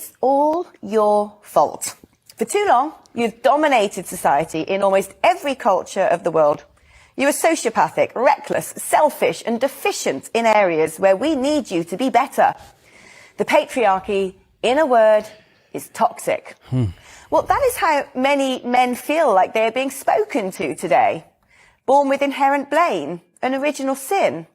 It's all your fault. For too long, you've dominated society in almost every culture of the world. You are sociopathic, reckless, selfish and deficient in areas where we need you to be better. The patriarchy, in a word, is toxic. Well, that is how many men feel like they are being spoken to today. Born with inherent blame, an original sin.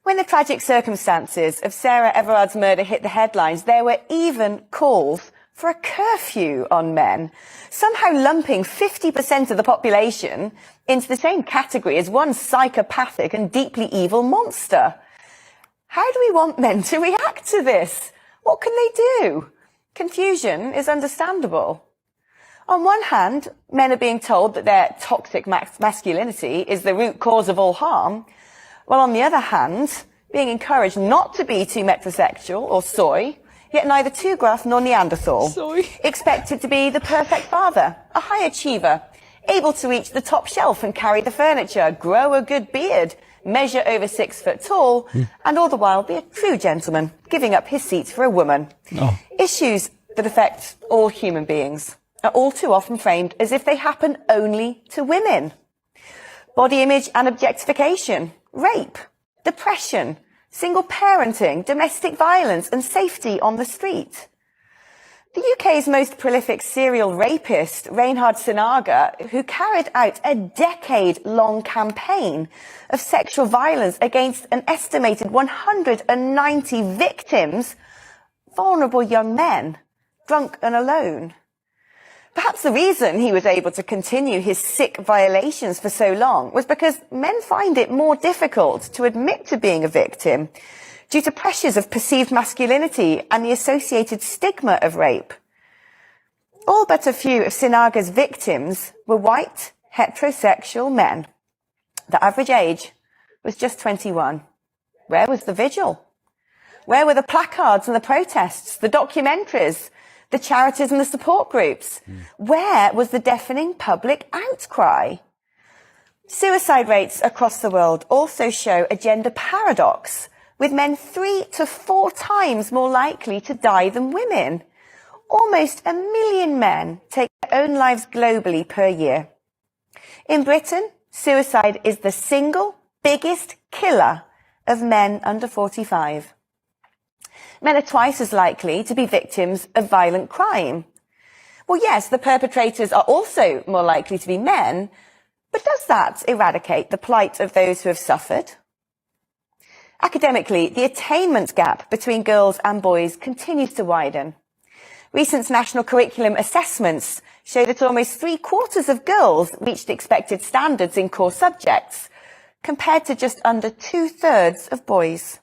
When the tragic circumstances of Sarah Everard's murder hit the headlines, there were even calls for a curfew on men, somehow lumping 50% of the population into the same category as one psychopathic and deeply evil monster. How do we want men to react to this? What can they do? Confusion is understandable. On one hand, men are being told that their toxic masculinity is the root cause of all harm, while on the other hand, being encouraged not to be too metrosexual or soy, yet neither too gruff nor Neanderthal. Expected to be the perfect father, a high achiever, able to reach the top shelf and carry the furniture, grow a good beard, measure over 6 foot tall, and all the while be a true gentleman, giving up his seat for a woman. Issues that affect all human beings are all too often framed as if they happen only to women. Body image and objectification, rape, depression, single parenting, domestic violence and safety on the street. The UK's most prolific serial rapist, Reinhard Sinaga, who carried out a decade-long campaign of sexual violence against an estimated 190 victims, vulnerable young men, drunk and alone. Perhaps the reason he was able to continue his sick violations for so long was because men find it more difficult to admit to being a victim due to pressures of perceived masculinity and the associated stigma of rape. All but a few of Sinaga's victims were white, heterosexual men. The average age was just 21. Where was the vigil? Where were the placards and the protests, the documentaries, the charities and the support groups? Where was the deafening public outcry? Suicide rates across the world also show a gender paradox, with men 3 to 4 times more likely to die than women. Almost 1 million men take their own lives globally per year. In Britain, suicide is the single biggest killer of men under 45. Men are twice as likely to be victims of violent crime. Well, yes, the perpetrators are also more likely to be men, but does that eradicate the plight of those who have suffered? Academically, the attainment gap between girls and boys continues to widen. Recent national curriculum assessments show that almost 3/4 of girls reached expected standards in core subjects, compared to just under 2/3 of boys.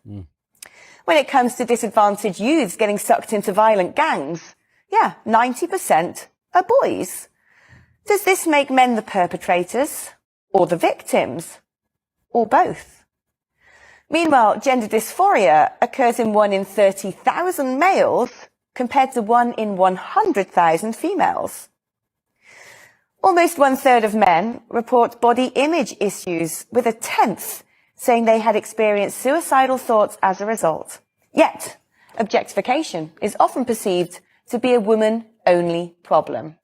When it comes to disadvantaged youths getting sucked into violent gangs, 90% are boys. Does this make men the perpetrators or the victims, or both? Meanwhile, gender dysphoria occurs in 1 in 30,000 males compared to 1 in 100,000 females. Almost 1/3 of men report body image issues, with 1/10 saying they had experienced suicidal thoughts as a result. Yet, objectification is often perceived to be a woman-only problem.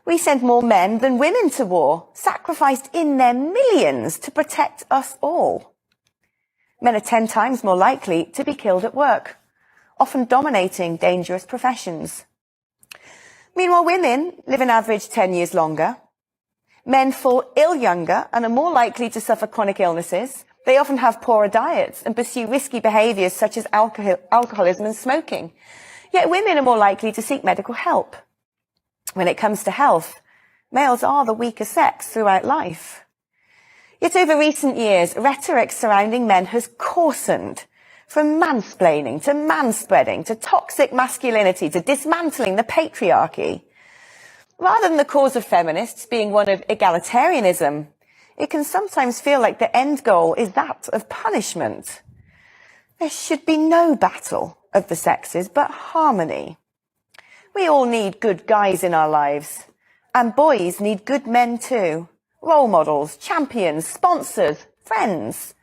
We send more men than women to war, sacrificed in their millions to protect us all. Men are 10 times more likely to be killed at work, often dominating dangerous professions. Meanwhile, women live an average 10 years longer. Men fall ill younger and are more likely to suffer chronic illnesses. They often have poorer diets and pursue risky behaviours such as alcoholism and smoking. Yet women are more likely to seek medical help. When it comes to health, males are the weaker sex throughout life. Yet over recent years, rhetoric surrounding men has coarsened, from mansplaining to manspreading to toxic masculinity to dismantling the patriarchy. Rather than the cause of feminists being one of egalitarianism, it can sometimes feel like the end goal is that of punishment. There should be no battle of the sexes, but harmony. We all need good guys in our lives, and boys need good men too. Role models, champions, sponsors, friends.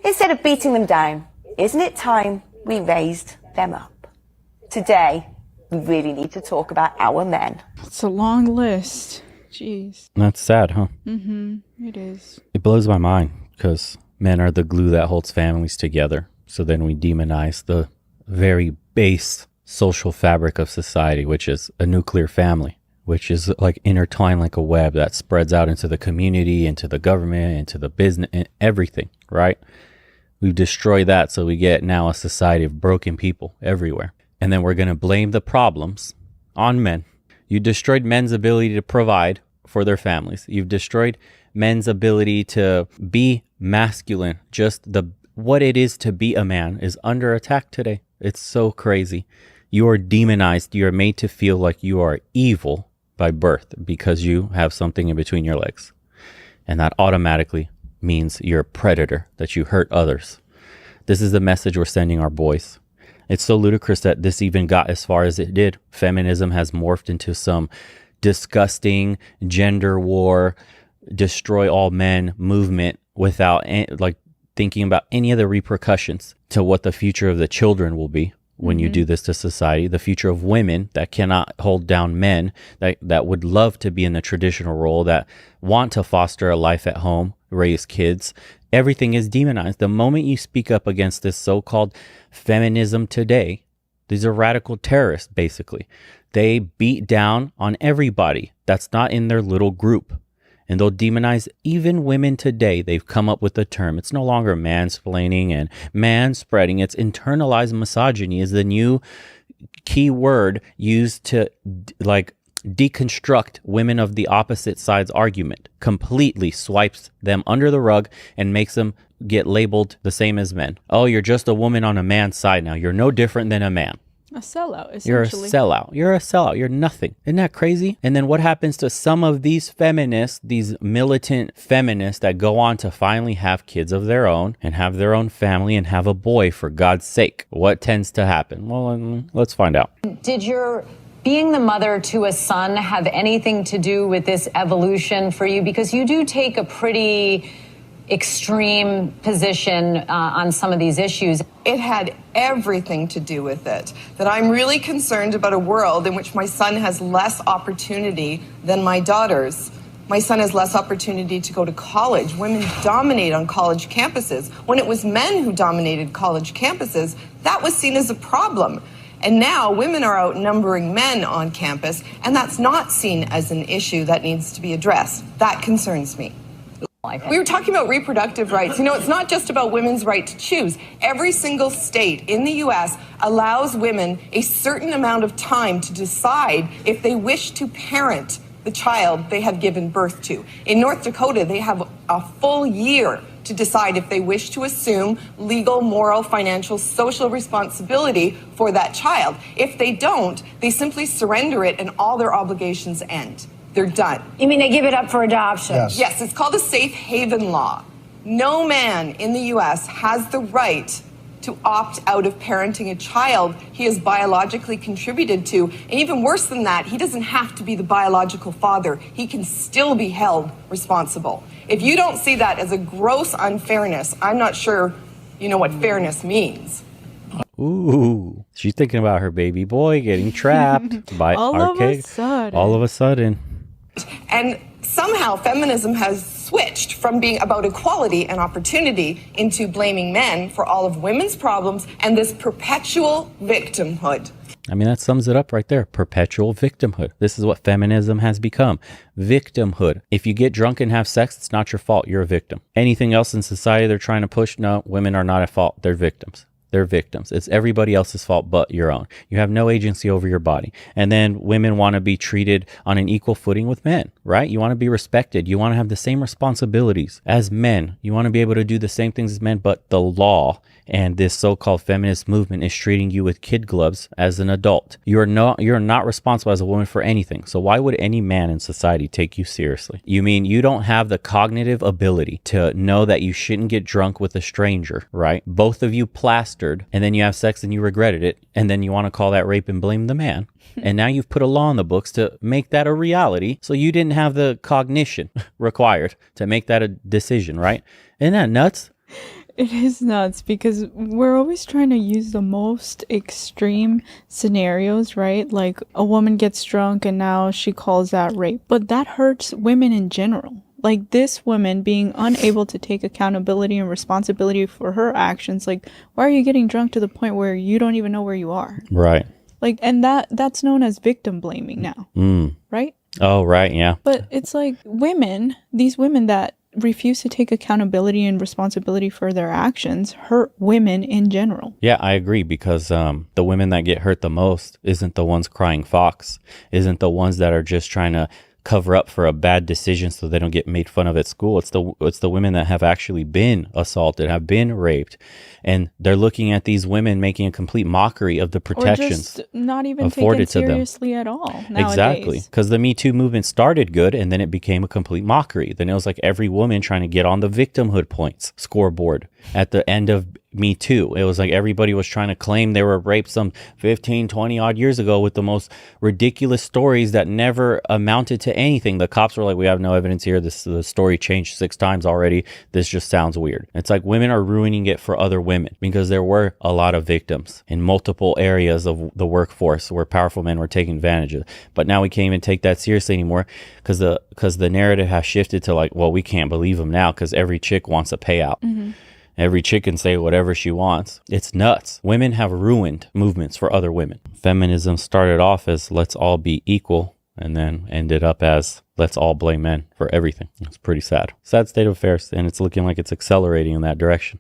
Instead of beating them down, isn't it time we raised them up? today we really need to talk about our men. It's a long list. Jeez. That's sad, huh? It is. It blows my mind because men are the glue that holds families together. So then we demonize the very base social fabric of society, which is a nuclear family, which is like intertwined like a web that spreads out into the community, into the government, into the business, and everything, right? We've destroyed that, so we get now a society of broken people everywhere. And then we're going to blame the problems on men. You destroyed men's ability to provide for their families. You've destroyed men's ability to be masculine. Just what it is to be a man is under attack today. It's so crazy. You are demonized. You are made to feel like you are evil by birth because you have something in between your legs. And that automatically means you're a predator, that you hurt others. This is the message we're sending our boys. It's so ludicrous that this even got as far as it did. Feminism has morphed into some disgusting gender war, destroy all men movement without like thinking about any of the repercussions to what the future of the children will be when you do this to society, the future of women that cannot hold down men that would love to be in the traditional role, that want to foster a life at home, raise kids. Everything is demonized. The moment you speak up against this so-called feminism today, these are radical terrorists, basically. They beat down on everybody that's not in their little group. And they'll demonize even women today. They've come up with a term. It's no longer mansplaining and manspreading. It's internalized misogyny is the new key word used to deconstruct women of the opposite side's argument, completely swipes them under the rug and makes them get labeled the same as men. Oh, you're just a woman on a man's side now. You're no different than a man. A sellout, essentially. You're a sellout. You're a sellout. You're nothing. Isn't that crazy? And then what happens to some of these feminists, these militant feminists that go on to finally have kids of their own and have their own family and have a boy, for God's sake? What tends to happen? Well, let's find out. Did your being the mother to a son have anything to do with this evolution for you? Because you do take a pretty extreme position on some of these issues. It had everything to do with it, that I'm really concerned about a world in which my son has less opportunity than my daughters. My son has less opportunity to go to college. Women dominate on college campuses. When it was men who dominated college campuses, that was seen as a problem. And now women are outnumbering men on campus, and that's not seen as an issue that needs to be addressed. That concerns me. We were talking about reproductive rights. You know, it's not just about women's right to choose. Every single state in the U.S. allows women a certain amount of time to decide if they wish to parent the child they have given birth to. In North Dakota, they have a full year to decide if they wish to assume legal, moral, financial, social responsibility for that child. If they don't, they simply surrender it and all their obligations end. They're done. You mean they give it up for adoption? Yes, it's called a safe haven law. No man in the U.S. has the right to opt out of parenting a child he has biologically contributed to. And even worse than that, he doesn't have to be the biological father. He can still be held responsible. If you don't see that as a gross unfairness, I'm not sure you know what fairness means. Ooh, she's thinking about her baby boy getting trapped by All archaic. All of a sudden. And somehow feminism has switched from being about equality and opportunity into blaming men for all of women's problems and this perpetual victimhood. I mean, that sums it up right there. Perpetual victimhood. This is what feminism has become. Victimhood. If you get drunk and have sex, it's not your fault. You're a victim. Anything else in society they're trying to push? No, women are not at fault. They're victims. They're victims. It's everybody else's fault but your own. You have no agency over your body. And then women want to be treated on an equal footing with men, right? You want to be respected. You want to have the same responsibilities as men. You want to be able to do the same things as men, but the law and this so-called feminist movement is treating you with kid gloves as an adult. You're not responsible as a woman for anything. So why would any man in society take you seriously? You mean you don't have the cognitive ability to know that you shouldn't get drunk with a stranger, right? Both of you plastered, and then you have sex and you regretted it, and then you want to call that rape and blame the man. And now you've put a law in the books to make that a reality. So you didn't have the cognition required to make that a decision, right? Isn't that nuts? It is nuts because we're always trying to use the most extreme scenarios, right? Like a woman gets drunk and now she calls that rape. But that hurts women in general. Like this woman being unable to take accountability and responsibility for her actions. Like, why are you getting drunk to the point where you don't even know where you are? Right. Like, and that's known as victim blaming now, right? Oh, right. Yeah. But it's like these women that refuse to take accountability and responsibility for their actions hurt women in general. Yeah, I agree because the women that get hurt the most isn't the ones crying fox, isn't the ones that are just trying to cover up for a bad decision so they don't get made fun of at school. It's the women that have actually been assaulted, have been raped, and they're looking at these women making a complete mockery of the protections or just not even afforded taken to them. seriously at all nowadays. Exactly, because the Me Too movement started good and then it became a complete mockery. Then it was like every woman trying to get on the victimhood points scoreboard at the end of Me Too. It was like everybody was trying to claim they were raped some 15, 20 odd years ago with the most ridiculous stories that never amounted to anything. The cops were like, we have no evidence here. The story changed 6 times already. This just sounds weird. It's like women are ruining it for other women because there were a lot of victims in multiple areas of the workforce where powerful men were taking advantage of. But now we can't even take that seriously anymore because the narrative has shifted to like, well, we can't believe them now because every chick wants a payout. Every chick can say whatever she wants. It's nuts. Women have ruined movements for other women. Feminism started off as let's all be equal and then ended up as let's all blame men for everything. It's pretty sad. Sad state of affairs, and it's looking like it's accelerating in that direction.